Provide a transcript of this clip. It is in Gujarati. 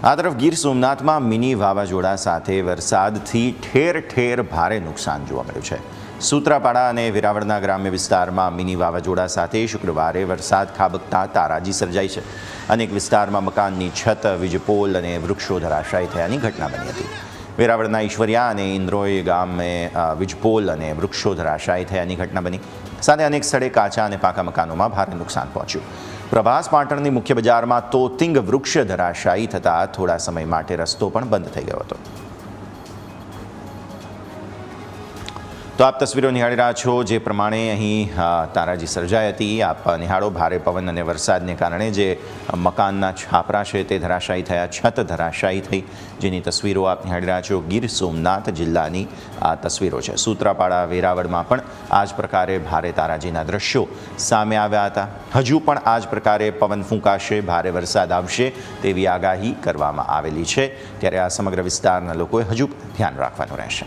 આ તરફ ગીર સોમનાથમાં મિની વાવાઝોડા સાથે વરસાદથી ઠેર ઠેર ભારે નુકસાન જોવા મળ્યું છે. સૂત્રાપાડા અને વેરાવળના ગ્રામ્ય વિસ્તારમાં મિની વાવાઝોડા સાથે શુક્રવારે વરસાદ ખાબકતા તારાજી સર્જાઈ છે. અનેક વિસ્તારમાં મકાનની છત, વીજપોલ અને વૃક્ષો ધરાશાયી થયાની ઘટના બની હતી. વેરાવળના ઈશ્વરિયા અને ઇન્દ્રોઈ ગામે વીજપોલ અને વૃક્ષો ધરાશાયી થયાની ઘટના બની. સાથે અનેક સ્થળે કાચા અને પાકા મકાનોમાં ભારે નુકસાન પહોંચ્યું. પ્રભાસ પાટણની મુખ્ય બજારમાં તોતિંગ વૃક્ષ ધરાશાયી થતાં થોડા સમય માટે રસ્તો પણ બંધ થઈ ગયો હતો. તો આપ તસવીરો નિહાળી રહ્યા છો, જે પ્રમાણે અહીં તારાજી સર્જાઈ હતી. આપ નિહાળો, ભારે પવન અને વરસાદને કારણે જે મકાનના છાપરા છે તે ધરાશાયી થયા, છત ધરાશાયી થઈ, જેની તસવીરો આપ નિહાળી રહ્યા છો. ગીર સોમનાથ જિલ્લાની આ તસવીરો છે. સૂત્રાપાડા, વેરાવળમાં પણ આ જ પ્રકારે ભારે તારાજીના દ્રશ્યો સામે આવ્યા હતા. હજુ પણ આ જ પ્રકારે પવન ફૂંકાશે, ભારે વરસાદ આવશે તેવી આગાહી કરવામાં આવેલી છે. ત્યારે આ સમગ્ર વિસ્તારના લોકોએ હજુ ધ્યાન રાખવાનું રહેશે.